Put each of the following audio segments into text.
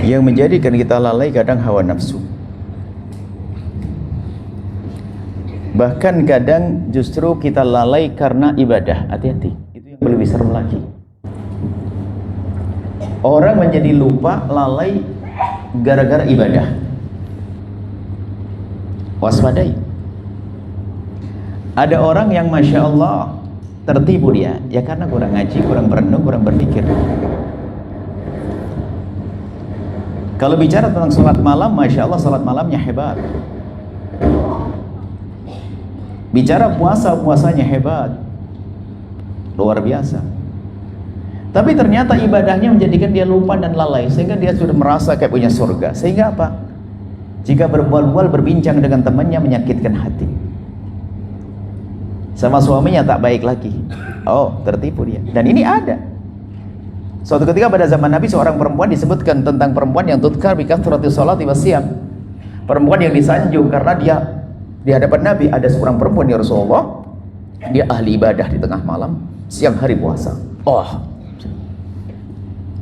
Yang menjadikan kita lalai kadang hawa nafsu. Bahkan kadang justru kita lalai karena ibadah. Hati-hati, itu yang lebih serem lagi. Orang menjadi lupa, lalai gara-gara ibadah. Waspadai. Ada orang yang Masya Allah tertipu dia, ya karena kurang ngaji, kurang berenung, kurang berpikir. Kalau bicara tentang sholat malam, Masya Allah sholat malamnya hebat. Bicara puasa, puasanya hebat, luar biasa. Tapi ternyata ibadahnya menjadikan dia lupa dan lalai, sehingga dia sudah merasa kayak punya surga. Sehingga apa? Jika berbual-bual berbincang dengan temannya menyakitkan hati. Sama suaminya tak baik lagi. Oh, tertipu dia. Dan ini ada. Suatu ketika pada zaman Nabi, seorang perempuan disebutkan tentang perempuan yang tudkar bi kathrati sholati wasyam. Perempuan yang disanjung karena dia di hadapan Nabi ada seorang perempuan ya Rasulullah, dia ahli ibadah di tengah malam, siang hari puasa. Oh,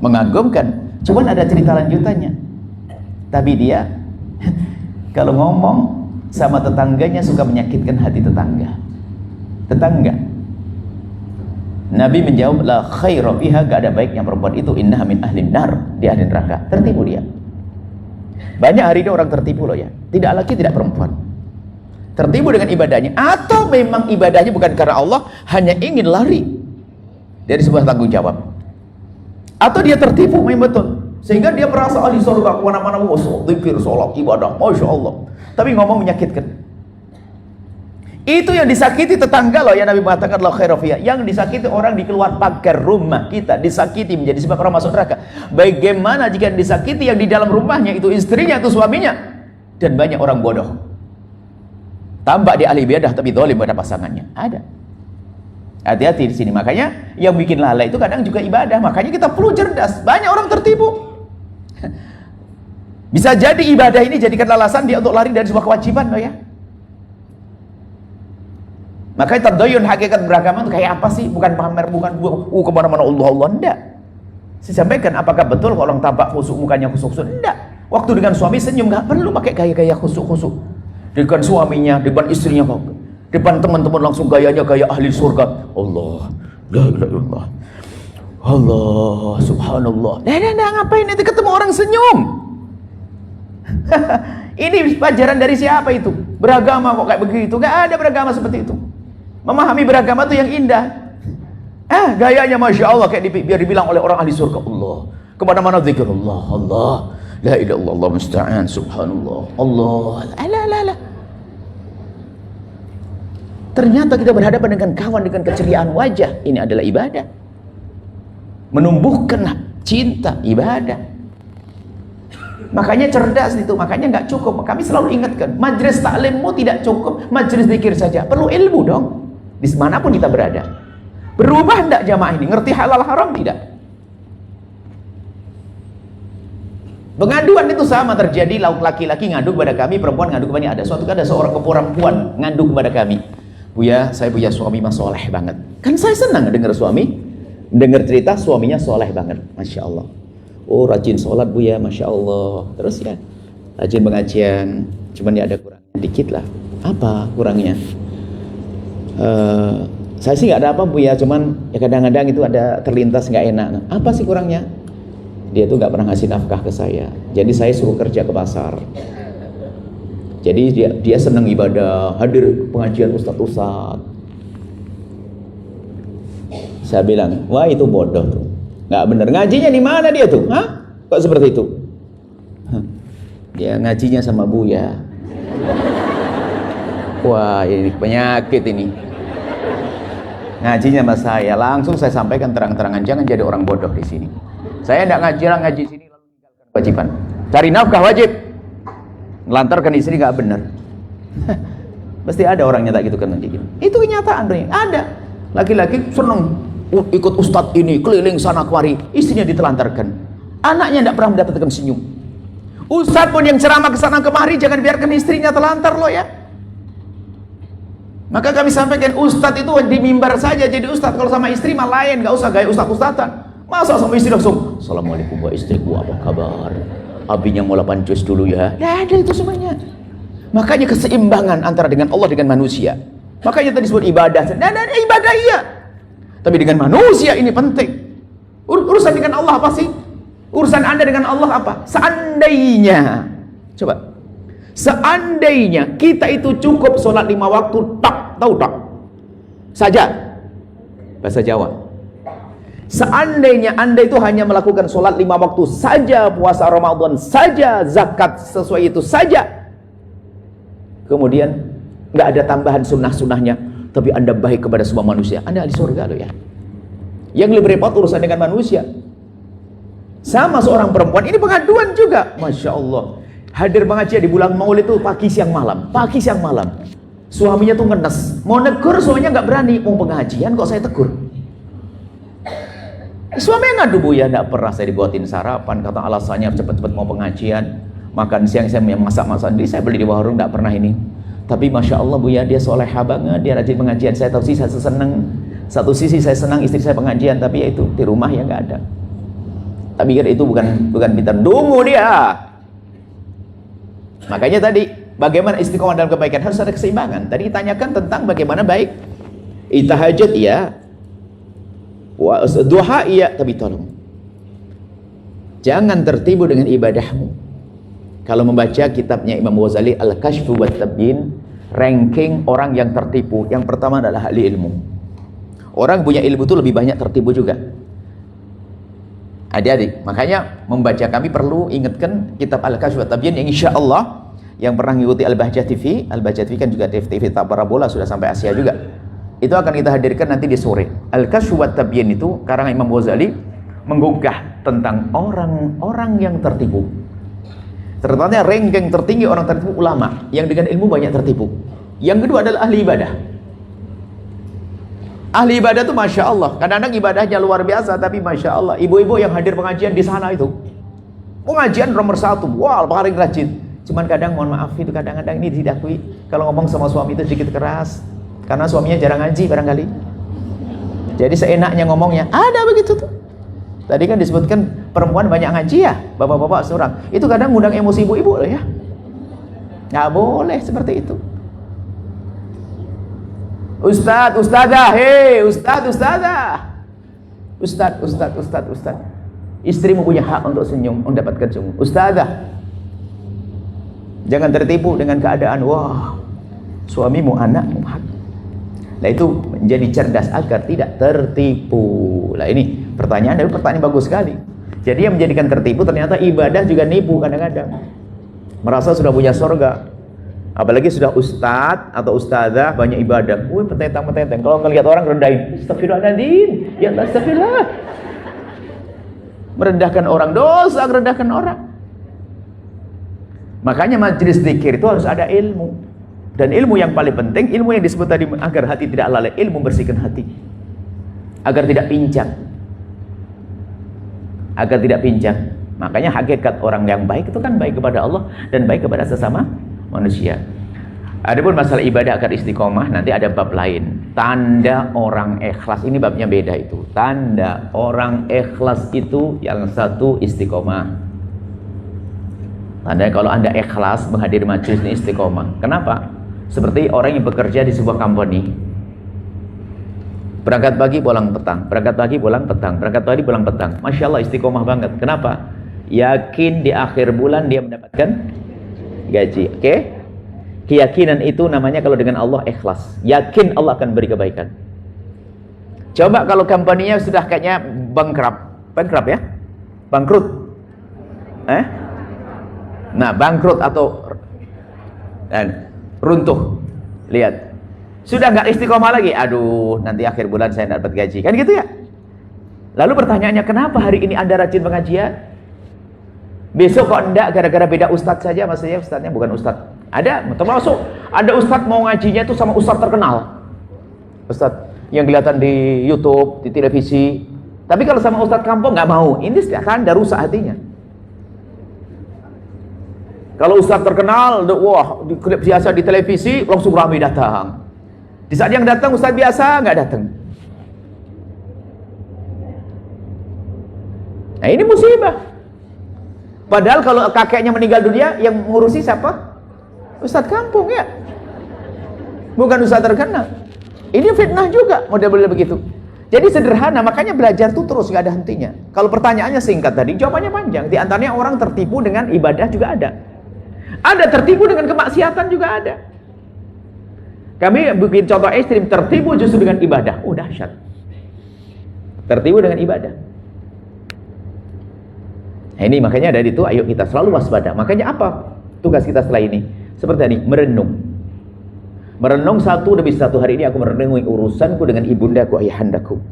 mengagumkan. Cuman ada cerita lanjutannya. Tapi dia kalau ngomong sama tetangganya suka menyakitkan hati tetangga. Nabi menjawab, la khaira fiha, gak ada baiknya perempuan itu, innaha min ahlin nar, dia ahli neraka. Tertipu dia. Banyak hari ini orang tertipu loh ya. Tidak laki, tidak perempuan. Tertipu dengan ibadahnya, atau memang ibadahnya bukan karena Allah, hanya ingin lari dari sebuah tanggung jawab. Atau dia tertipu memang betul, sehingga dia merasa ahli surga, kemana-mana zikir, sholat, ibadah, Masya Allah. Tapi ngomong menyakitkan. Itu yang disakiti tetangga loh, yang Nabi mengatakan la khaira fiha. Yang disakiti orang di keluar pagar rumah kita, disakiti menjadi sebab orang masuk neraka. Bagaimana jika disakiti yang di dalam rumahnya itu istrinya, itu suaminya, dan banyak orang bodoh. Tampak dia ahli ibadah tapi zalim pada pasangannya. Ada. Hati-hati di sini. Makanya yang bikin lalai itu kadang juga ibadah. Makanya kita perlu cerdas. Banyak orang tertipu. Bisa jadi ibadah ini jadikan alasan dia untuk lari dari sebuah kewajiban loh ya. Makanya tadayun, hakikat beragama itu kayak apa sih? Bukan pamer, bukan kemana-mana Allah enggak. Saya sampaikan, apakah betul kalau orang tampak khusuk mukanya khusuk-khusuk? Enggak. Waktu dengan suami senyum, nggak perlu pakai gaya-gaya khusuk-khusuk. Dengan suaminya, depan istrinya, depan teman-teman langsung gayanya gaya ahli surga. Allah, la ilaha illallah, Allah, subhanallah. Nah, ngapain nanti ketemu orang senyum? Ini pelajaran dari siapa itu? Beragama kok kayak begitu? Gak ada beragama seperti itu. Memahami beragama itu yang indah. Gayanya Masya Allah kayak biar dibilang oleh orang ahli surga. Allah, kemana-mana zikrullah, Allah, la ilaha illallah, Allah musta'an, subhanallah, Allah, la. Ternyata kita berhadapan dengan kawan dengan keceriaan wajah. Ini adalah ibadah. Menumbuhkan cinta, ibadah. Makanya cerdas itu, makanya nggak cukup. Kami selalu ingatkan, majelis taklimmu tidak cukup, majelis zikir saja. Perlu ilmu dong. Di manapun kita berada. Berubah enggak jamaah ini? Ngerti halal haram tidak? Pengaduan itu sama terjadi, laki-laki ngadu kepada kami, perempuan ngadu kepada kami. Ada suatu ada seorang perempuan ngadu kepada kami. Buya, saya punya suami mas soleh banget. Kan saya senang dengar suami, dengar cerita suaminya soleh banget, Masya Allah. Oh rajin sholat Buya, Masya Allah. Terus ya, rajin pengajian, cuman ya ada kurangnya dikit lah. Apa kurangnya? Saya sih nggak ada apa Buya, cuman ya kadang-kadang itu ada terlintas nggak enak. Nah, apa sih kurangnya? Dia tuh nggak pernah ngasih nafkah ke saya. Jadi saya suruh kerja ke pasar. Jadi dia senang ibadah, hadir pengajian ustadz. Saya bilang, wah itu bodoh tuh, nggak bener. Ngajinya di mana dia tuh? Hah? Kok seperti itu? Dia ngajinya sama Buya. Wah ini penyakit ini. Ngajinya sama saya, langsung saya sampaikan terang-terangan, jangan jadi orang bodoh di sini. Saya tidak ngaji sini lalu meninggalkan kewajiban. Cari nafkah wajib. Melantarkan istri nggak benar. Pasti ada orangnya tak gitu kan gitu. Itu kenyataan nih. Ada laki-laki seneng ikut ustadz ini keliling sana kemari, istrinya ditelantarkan. Anaknya tidak pernah mendapatkan senyum. Ustadz pun yang ceramah ke sana kemari, jangan biarkan istrinya telantar loh ya. Maka kami sampaikan ustadz itu di mimbar saja jadi ustadz. Kalau sama istri mah lain, nggak usah gaya ustadz-ustadzan. Masa sama istri langsung, Assalamualaikum wa istriku, apa kabar? Abinya mau 8 juz dulu ya. Tidak ada itu semuanya. Makanya keseimbangan antara dengan Allah dengan manusia. Makanya tadi disebut ibadah. Nah, ibadah iya. Tapi dengan manusia ini penting. Urusan dengan Allah apa sih? Urusan Anda dengan Allah apa? Seandainya, coba, seandainya kita itu cukup sholat 5 waktu, tak, tahu tak? Saja, bahasa Jawa. Seandainya Anda itu hanya melakukan sholat 5 waktu saja, puasa Ramadan saja, zakat sesuai itu saja, kemudian nggak ada tambahan sunnah-sunnahnya, tapi Anda baik kepada semua manusia, Anda ahli surga loh ya. Yang lebih repot urusan dengan manusia. Sama seorang perempuan, ini pengaduan juga, Masya Allah, hadir pengajian di bulan Maulid itu pagi siang malam, suaminya tuh ngenes, mau negur suaminya nggak berani, mau pengajian kok saya tegur. Suaminya ngadu, Bu ya, nggak pernah saya dibuatin sarapan, kata alasannya cepet-cepet mau pengajian, makan siang saya masak-masak sendiri, saya beli di warung, nggak pernah ini. Tapi Masya Allah, Bu ya, dia soleha banget, dia rajin pengajian. Saya tahu sih, saya seneng, satu sisi saya senang istri saya pengajian, tapi ya itu di rumah ya nggak ada. Tapi itu bukan pintar dungu dia. Makanya tadi bagaimana istiqomah dalam kebaikan, harus ada keseimbangan. Tadi ditanyakan tentang bagaimana baik tahajud ya, duha iya, tapi tolong jangan tertipu dengan ibadahmu. Kalau membaca kitabnya Imam Ghazali Al-Kashfu wa Tabyin, ranking orang yang tertipu, yang pertama adalah ahli ilmu. Orang punya ilmu itu lebih banyak tertipu juga. Adik-adik, makanya membaca kami perlu ingatkan kitab Al-Kashfu wa Tabyin yang insya Allah yang pernah mengikuti Al-Bahjah TV, Al-Bahjah TV kan juga TV parabola, sudah sampai Asia juga. Itu akan kita hadirkan nanti di sore. Al-Kashfu wa Tabyin itu karangan Imam Ghazali menggugah tentang orang-orang yang tertipu. Ternyata ranking tertinggi orang tertipu ulama yang dengan ilmu banyak tertipu. Yang kedua adalah ahli ibadah. Ahli ibadah itu Masya Allah, kadang-kadang ibadahnya luar biasa, tapi Masya Allah, ibu-ibu yang hadir pengajian di sana itu pengajian nomor 1, wah paling rajin. Cuman kadang mohon maaf itu kadang-kadang ini didakui kalau ngomong sama suami itu sedikit keras, karena suaminya jarang ngaji barangkali. Jadi seenaknya ngomongnya, ada begitu tuh. Tadi kan disebutkan perempuan banyak ngaji ya, bapak-bapak seorang. Itu kadang ngundang emosi ibu-ibu loh ya. Nggak boleh seperti itu. Ustadz, ustadzah, hei, ustadz, ustadzah. Ustadz. Istrimu punya hak untuk senyum, mendapatkan senyum. Ustadzah. Jangan tertipu dengan keadaan, wah, suamimu, anakmu, hak. Nah itu menjadi cerdas agar tidak tertipu. Nah ini pertanyaan bagus sekali. Jadi yang menjadikan tertipu ternyata ibadah juga nipu kadang-kadang. Merasa sudah punya surga. Apalagi sudah ustadz atau ustadzah banyak ibadah. Wih, petentang-petentang. Kalau ngelihat orang rendahin, astagfirullahaladzim, ya Allah, astagfirullah. Merendahkan orang, dosa merendahkan orang. Makanya majelis zikir itu harus ada ilmu. Dan ilmu yang paling penting, ilmu yang disebut tadi agar hati tidak lalai, ilmu bersihkan hati. Agar tidak pincang. Agar tidak pincang. Makanya hakikat orang yang baik itu kan baik kepada Allah dan baik kepada sesama manusia. Adapun masalah ibadah agar istiqomah nanti ada bab lain. Tanda orang ikhlas, ini babnya beda itu. Tanda orang ikhlas itu yang satu istiqomah. Tanda kalau Anda ikhlas menghadiri majelis ini istiqomah. Kenapa? Seperti orang yang bekerja di sebuah company. Berangkat pagi pulang petang, berangkat pagi pulang petang, berangkat pagi pulang petang. Masya Allah istiqomah banget. Kenapa? Yakin di akhir bulan dia mendapatkan gaji. Oke? Keyakinan itu namanya kalau dengan Allah ikhlas. Yakin Allah akan beri kebaikan. Coba kalau company-nya sudah kayaknya bankrupt ya? Bangkrut. Nah, bangkrut atau runtuh. Lihat. Sudah nggak istiqomah lagi. Aduh, nanti akhir bulan saya dapat gaji. Kan gitu ya? Lalu pertanyaannya, kenapa hari ini Anda rajin pengajian? Besok kok enggak, gara-gara beda ustadz saja? Maksudnya ustadznya bukan ustadz. Ada, termasuk ada ustadz mau ngajinya itu sama ustadz terkenal. Ustadz yang kelihatan di YouTube, di televisi. Tapi kalau sama ustadz kampung nggak mau. Ini tanda rusak hatinya. Kalau ustadz terkenal, wah, di klip biasa di televisi, langsung ramai datang. Di saat yang datang ustadz biasa nggak datang. Nah ini musibah. Padahal kalau kakeknya meninggal dunia, yang ngurusi siapa? Ustadz kampung ya, bukan ustadz terkenal. Ini fitnah juga model-model begitu. Jadi sederhana, makanya belajar tuh terus, gak ada hentinya. Kalau pertanyaannya singkat tadi, jawabannya panjang. Di antaranya orang tertipu dengan ibadah juga ada. Ada tertipu dengan kemaksiatan juga ada. Kami bikin contoh ekstrim, tertipu justru dengan ibadah. Oh dahsyat. Tertipu dengan ibadah. Nah, ini makanya dari itu, ayo kita selalu waspada. Makanya apa tugas kita setelah ini? Seperti tadi, merenung. Merenung satu demi satu. Hari ini aku merenungi urusanku dengan ibundaku, ayahandaku.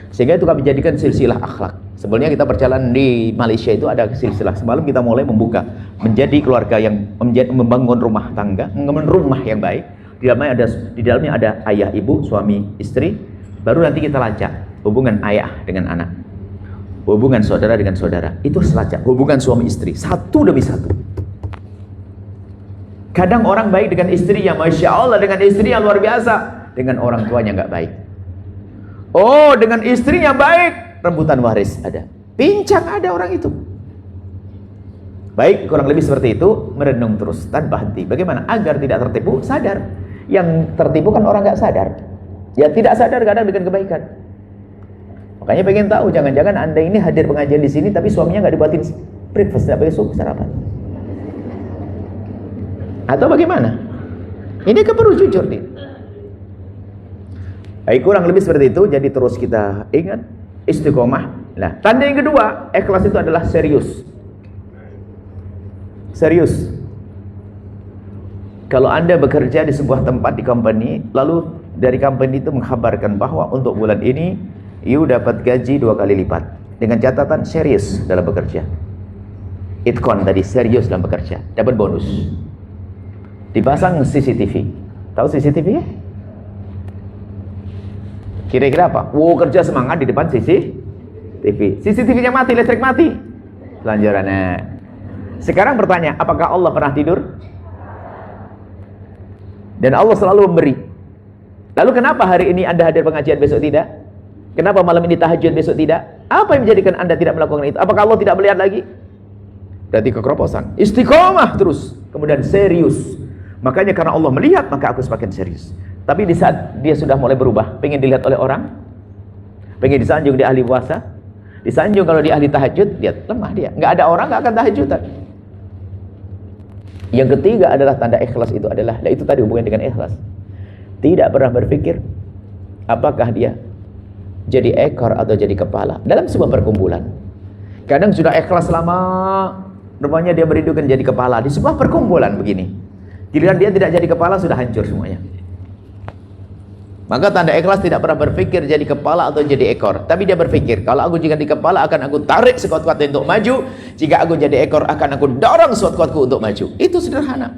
Sehingga itu kami jadikan silsilah akhlak. Sebenarnya kita berjalan di Malaysia itu ada silsilah. Semalam kita mulai membuka menjadi keluarga yang membangun rumah tangga, membangun rumah yang baik. Di dalamnya ada ayah, ibu, suami, istri. Baru nanti kita lacak hubungan ayah dengan anak, hubungan saudara dengan saudara. Itu selacak hubungan suami istri, satu demi satu. Kadang orang baik dengan istrinya, Masya Allah, dengan istrinya luar biasa, dengan orang tuanya nggak baik. Oh, dengan istrinya baik, rebutan waris ada, pincang ada orang itu. Baik, kurang lebih seperti itu. Merenung terus tanpa henti. Bagaimana agar tidak tertipu? Sadar. Yang tertipu kan orang nggak sadar. Ya tidak sadar kadang dengan kebaikan. Makanya pengen tahu, jangan-jangan Anda ini hadir pengajian di sini tapi suaminya nggak dibuatin breakfast, nggak pakai sup sarapan. Atau bagaimana? Ini kan perlu jujur nih. Baik, kurang lebih seperti itu. Jadi terus kita ingat istiqomah. Nah, tanda yang kedua, ikhlas itu adalah serius. Serius. Kalau Anda bekerja di sebuah tempat di company, lalu dari company itu mengkabarkan bahwa untuk bulan ini you dapat gaji 2 kali lipat, dengan catatan serius dalam bekerja. Itkon tadi, serius dalam bekerja, dapat bonus. Dipasang CCTV. Tahu CCTV ya? Kira-kira apa? Wow, kerja semangat di depan CCTV. CCTV-nya mati, listrik mati. Pelanjarannya. Sekarang bertanya, apakah Allah pernah tidur? Dan Allah selalu memberi. Lalu kenapa hari ini Anda hadir pengajian, besok tidak? Kenapa malam ini tahajud, besok tidak? Apa yang menjadikan Anda tidak melakukan itu? Apakah Allah tidak melihat lagi? Berarti kekeroposan. Istiqomah terus. Kemudian serius. Makanya karena Allah melihat, maka aku semakin serius. Tapi di saat dia sudah mulai berubah, pengen dilihat oleh orang, pengen disanjung di ahli puasa, disanjung kalau di ahli tahajud, lihat lemah dia. Nggak ada orang, nggak akan tahajudan. Yang ketiga adalah tanda ikhlas itu adalah, nah itu tadi hubungan dengan ikhlas. Tidak pernah berpikir apakah dia jadi ekor atau jadi kepala dalam sebuah perkumpulan. Kadang sudah ikhlas lama, rupanya dia merindukan jadi kepala di sebuah perkumpulan begini. Giliran dia tidak jadi kepala, sudah hancur semuanya. Maka tanda ikhlas tidak pernah berpikir jadi kepala atau jadi ekor. Tapi dia berpikir, kalau aku jika di kepala akan aku tarik sekuat-kuatnya untuk maju. Jika aku jadi ekor akan aku dorong sekuat-kuatku untuk maju. Itu sederhana.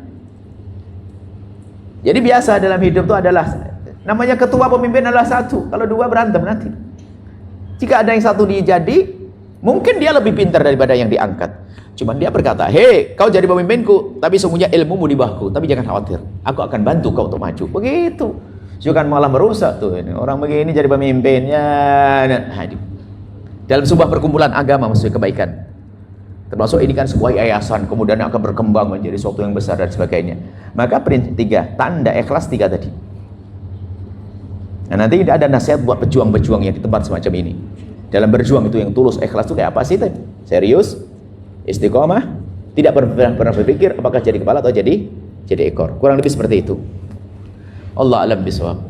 Jadi biasa dalam hidup itu adalah, namanya ketua pemimpin adalah satu. Kalau dua berantem nanti. Jika ada yang satu dijadi, mungkin dia lebih pintar daripada yang diangkat. Cuman dia berkata, hei, kau jadi pemimpinku, tapi sungguhnya ilmumu di bawahku. Tapi jangan khawatir, aku akan bantu kau untuk maju. Begitu. Jangan malah merusak tuh ini. Orang begini jadi pemimpinnya. Nah, dalam sebuah perkumpulan agama maksudnya kebaikan. Termasuk ini kan sebuah yayasan, kemudian akan berkembang menjadi sesuatu yang besar dan sebagainya. Maka prinsip 3, tanda ikhlas 3 tadi. Nah, nanti ada nasihat buat pejuang-pejuang yang di tempat semacam ini. Dalam berjuang itu yang tulus, ikhlas itu kayak apa sih tadi? Serius, istiqomah, tidak pernah berpikir apakah jadi kepala atau jadi ekor. Kurang lebih seperti itu. Allah alam bisawab.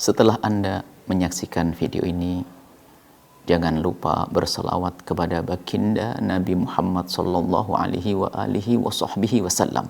Setelah Anda menyaksikan video ini, jangan lupa berselawat kepada baginda Nabi Muhammad sallallahu alaihi wa alihi wa sahbihi wasallam.